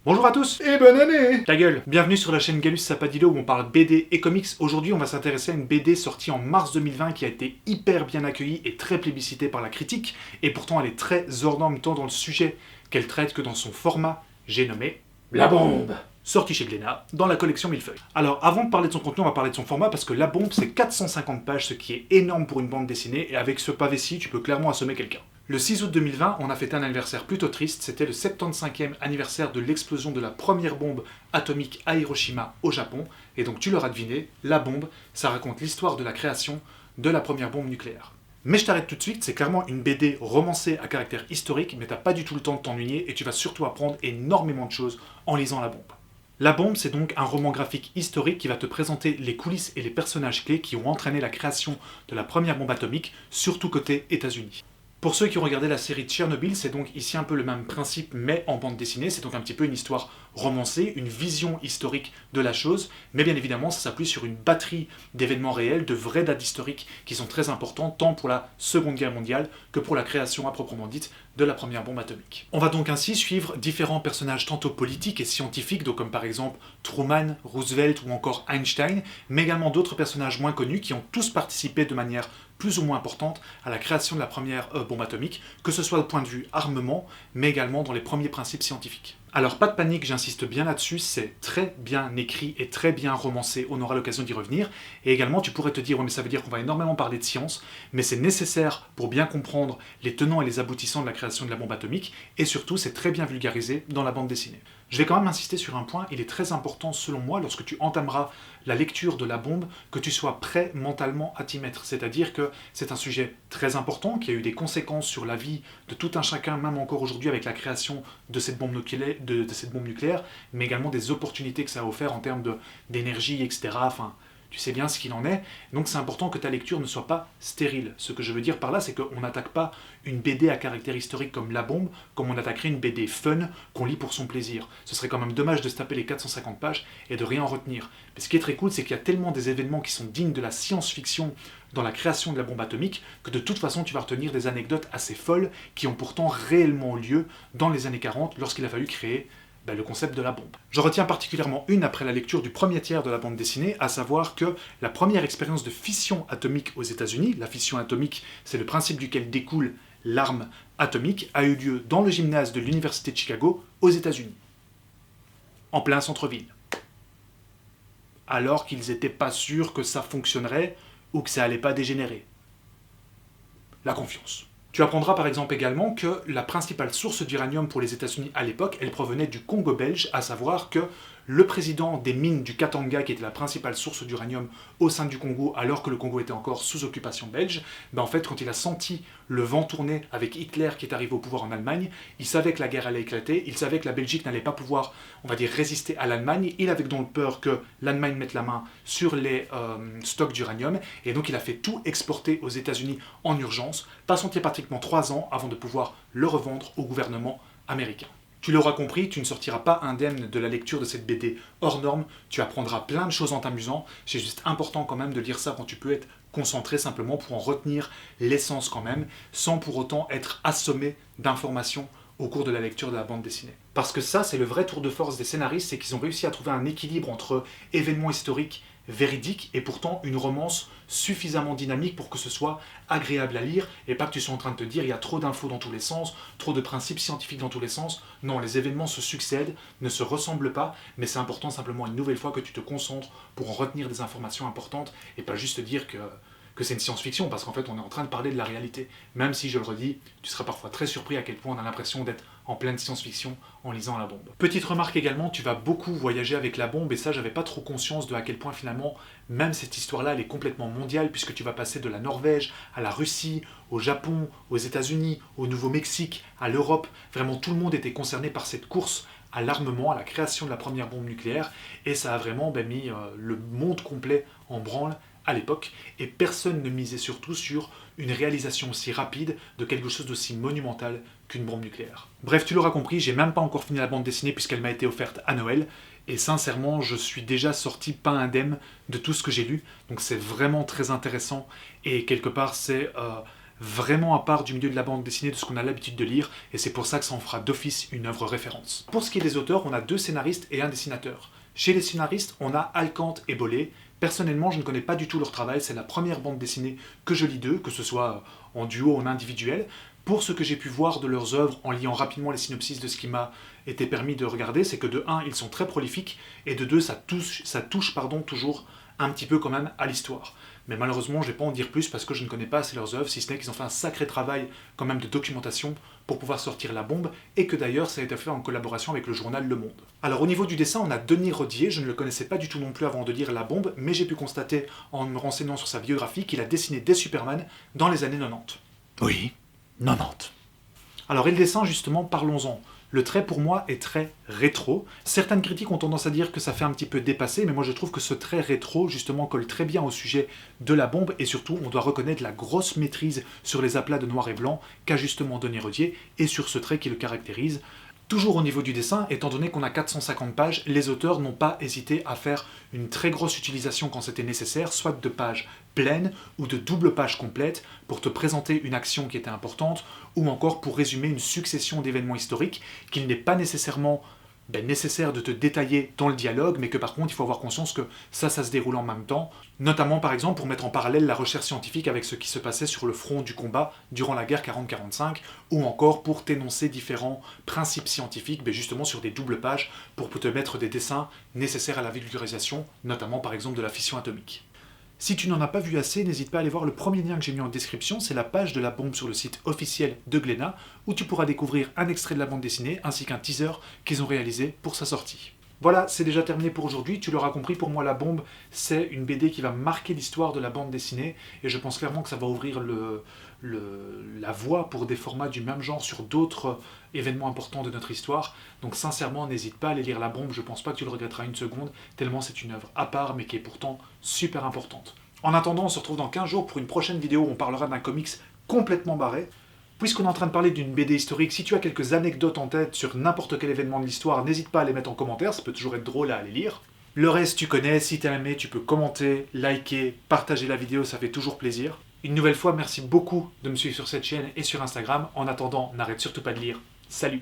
Bonjour à tous Et bonne année! Ta gueule. Bienvenue sur la chaîne Galus Sapadillo où on parle BD et comics. Aujourd'hui on va s'intéresser à une BD sortie en mars 2020 qui a été hyper bien accueillie et très plébiscitée par la critique, et pourtant elle est très hors norme tant dans le sujet qu'elle traite que dans son format, j'ai nommé La bombe! sorti chez Glénat, dans la collection Millefeuille. Alors avant de parler de son contenu, on va parler de son format parce que La Bombe c'est 450 pages, ce qui est énorme pour une bande dessinée, et avec ce pavé-ci tu peux clairement assommer quelqu'un. Le 6 août 2020, on a fêté un anniversaire plutôt triste, c'était le 75e anniversaire de l'explosion de la première bombe atomique à Hiroshima au Japon, et donc tu l'auras deviné, La Bombe, ça raconte l'histoire de la création de la première bombe nucléaire. Mais je t'arrête tout de suite, c'est clairement une BD romancée à caractère historique, mais t'as pas du tout le temps de t'ennuyer et tu vas surtout apprendre énormément de choses en lisant La Bombe. La Bombe, c'est donc un roman graphique historique qui va te présenter les coulisses et les personnages clés qui ont entraîné la création de la première bombe atomique, surtout côté États-Unis. Pour ceux qui ont regardé la série Tchernobyl, c'est donc ici un peu le même principe, mais en bande dessinée. C'est donc un petit peu une histoire romancée, une vision historique de la chose, mais bien évidemment, ça s'appuie sur une batterie d'événements réels, de vraies dates historiques qui sont très importantes, tant pour la Seconde Guerre mondiale que pour la création à proprement dite de la première bombe atomique. On va donc ainsi suivre différents personnages tantôt politiques et scientifiques, donc comme par exemple Truman, Roosevelt ou encore Einstein, mais également d'autres personnages moins connus qui ont tous participé de manière plus ou moins importante à la création de la première bombe atomique, que ce soit au point de vue armement, mais également dans les premiers principes scientifiques. Alors pas de panique, j'insiste bien là-dessus, c'est très bien écrit et très bien romancé, on aura l'occasion d'y revenir, et également tu pourrais te dire, ouais mais ça veut dire qu'on va énormément parler de science, mais c'est nécessaire pour bien comprendre les tenants et les aboutissants de la création de la bombe atomique, et surtout c'est très bien vulgarisé dans la bande dessinée. Je vais quand même insister sur un point, il est très important selon moi, lorsque tu entameras la lecture de La Bombe, que tu sois prêt mentalement à t'y mettre. C'est-à-dire que c'est un sujet très important, qui a eu des conséquences sur la vie de tout un chacun, même encore aujourd'hui avec la création de cette bombe nucléaire, mais également des opportunités que ça a offert en termes d'énergie, etc. Enfin, tu sais bien ce qu'il en est, donc c'est important que ta lecture ne soit pas stérile. Ce que je veux dire par là, c'est qu'on n'attaque pas une BD à caractère historique comme La Bombe, comme on attaquerait une BD fun qu'on lit pour son plaisir. Ce serait quand même dommage de se taper les 450 pages et de rien en retenir. Mais ce qui est très cool, c'est qu'il y a tellement des événements qui sont dignes de la science-fiction dans la création de la bombe atomique, que de toute façon tu vas retenir des anecdotes assez folles qui ont pourtant réellement lieu dans les années 40 lorsqu'il a fallu créer le concept de la bombe. Je retiens particulièrement une après la lecture du premier tiers de la bande dessinée, à savoir que la première expérience de fission atomique aux États-Unis, la fission atomique, c'est le principe duquel découle l'arme atomique, a eu lieu dans le gymnase de l'Université de Chicago aux États-Unis, en plein centre-ville. Alors qu'ils n'étaient pas sûrs que ça fonctionnerait ou que ça allait pas dégénérer. La confiance. Tu apprendras par exemple également que la principale source d'uranium pour les États-Unis à l'époque, elle provenait du Congo belge, à savoir que le président des mines du Katanga, qui était la principale source d'uranium au sein du Congo, alors que le Congo était encore sous occupation belge, en fait, quand il a senti le vent tourner avec Hitler qui est arrivé au pouvoir en Allemagne, il savait que la guerre allait éclater, il savait que la Belgique n'allait pas pouvoir, on va dire, résister à l'Allemagne, il avait donc peur que l'Allemagne mette la main sur les stocks d'uranium, et donc il a fait tout exporter aux États-Unis en urgence, passant-il pratiquement 3 ans avant de pouvoir le revendre au gouvernement américain. Tu l'auras compris, tu ne sortiras pas indemne de la lecture de cette BD hors norme, tu apprendras plein de choses en t'amusant, c'est juste important quand même de lire ça quand tu peux être concentré simplement pour en retenir l'essence quand même, sans pour autant être assommé d'informations au cours de la lecture de la bande dessinée. Parce que ça, c'est le vrai tour de force des scénaristes, c'est qu'ils ont réussi à trouver un équilibre entre événements historiques véridique et pourtant une romance suffisamment dynamique pour que ce soit agréable à lire et pas que tu sois en train de te dire il y a trop d'infos dans tous les sens, trop de principes scientifiques dans tous les sens. Non, les événements se succèdent, ne se ressemblent pas, mais c'est important simplement une nouvelle fois que tu te concentres pour en retenir des informations importantes et pas juste te dire que c'est une science-fiction, parce qu'en fait on est en train de parler de la réalité. Même si, je le redis, tu seras parfois très surpris à quel point on a l'impression d'être en pleine science-fiction en lisant La Bombe. Petite remarque également, tu vas beaucoup voyager avec La Bombe, et ça j'avais pas trop conscience de à quel point finalement, même cette histoire-là, elle est complètement mondiale, puisque tu vas passer de la Norvège à la Russie, au Japon, aux États-Unis, au Nouveau-Mexique, à l'Europe. Vraiment tout le monde était concerné par cette course à l'armement, à la création de la première bombe nucléaire, et ça a vraiment mis le monde complet en branle à l'époque, et personne ne misait surtout sur une réalisation aussi rapide de quelque chose d'aussi monumental qu'une bombe nucléaire. Bref, tu l'auras compris, j'ai même pas encore fini la bande dessinée puisqu'elle m'a été offerte à Noël, et sincèrement, je suis déjà sorti pas indemne de tout ce que j'ai lu, donc c'est vraiment très intéressant, et quelque part c'est vraiment à part du milieu de la bande dessinée, de ce qu'on a l'habitude de lire, et c'est pour ça que ça en fera d'office une œuvre référence. Pour ce qui est des auteurs, on a 2 scénaristes et un dessinateur. Chez les scénaristes, on a Alcante et Bollé. Personnellement, je ne connais pas du tout leur travail, c'est la première bande dessinée que je lis d'eux, que ce soit en duo ou en individuel. Pour ce que j'ai pu voir de leurs œuvres en liant rapidement les synopsis de ce qui m'a été permis de regarder, c'est que de 1, ils sont très prolifiques, et de 2, ça touche toujours un petit peu quand même à l'histoire. Mais malheureusement, je ne vais pas en dire plus parce que je ne connais pas assez leurs œuvres, si ce n'est qu'ils ont fait un sacré travail quand même de documentation pour pouvoir sortir La Bombe, et que d'ailleurs ça a été fait en collaboration avec le journal Le Monde. Alors au niveau du dessin, on a Denis Rodier, je ne le connaissais pas du tout non plus avant de lire La Bombe, mais j'ai pu constater en me renseignant sur sa biographie qu'il a dessiné des Superman dans les années 90. Oui, 90. Alors et le dessin justement, parlons-en. Le trait pour moi est très rétro. Certaines critiques ont tendance à dire que ça fait un petit peu dépassé, mais moi je trouve que ce trait rétro justement colle très bien au sujet de La Bombe, et surtout on doit reconnaître la grosse maîtrise sur les aplats de noir et blanc qu'a justement Denis Rodier, et sur ce trait qui le caractérise. Toujours au niveau du dessin, étant donné qu'on a 450 pages, les auteurs n'ont pas hésité à faire une très grosse utilisation quand c'était nécessaire, soit de pages pleines ou de doubles pages complètes pour te présenter une action qui était importante, ou encore pour résumer une succession d'événements historiques qu'il n'est pas nécessairement nécessaire de te détailler dans le dialogue, mais que par contre il faut avoir conscience que ça se déroule en même temps, notamment par exemple pour mettre en parallèle la recherche scientifique avec ce qui se passait sur le front du combat durant la guerre 40-45, ou encore pour t'énoncer différents principes scientifiques, justement sur des doubles pages pour te mettre des dessins nécessaires à la vulgarisation, notamment par exemple de la fission atomique. Si tu n'en as pas vu assez, n'hésite pas à aller voir le premier lien que j'ai mis en description, c'est la page de La Bombe sur le site officiel de Glénat, où tu pourras découvrir un extrait de la bande dessinée, ainsi qu'un teaser qu'ils ont réalisé pour sa sortie. Voilà, c'est déjà terminé pour aujourd'hui, tu l'auras compris, pour moi La Bombe, c'est une BD qui va marquer l'histoire de la bande dessinée, et je pense clairement que ça va ouvrir la voie pour des formats du même genre sur d'autres événements importants de notre histoire. Donc sincèrement, n'hésite pas à aller lire La Bombe, je pense pas que tu le regretteras une seconde, tellement c'est une œuvre à part, mais qui est pourtant super importante. En attendant, on se retrouve dans 15 jours pour une prochaine vidéo où on parlera d'un comics complètement barré. Puisqu'on est en train de parler d'une BD historique, si tu as quelques anecdotes en tête sur n'importe quel événement de l'histoire, n'hésite pas à les mettre en commentaire, ça peut toujours être drôle à aller lire. Le reste, tu connais, si t'as aimé, tu peux commenter, liker, partager la vidéo, ça fait toujours plaisir. Une nouvelle fois, merci beaucoup de me suivre sur cette chaîne et sur Instagram. En attendant, n'arrête surtout pas de lire. Salut!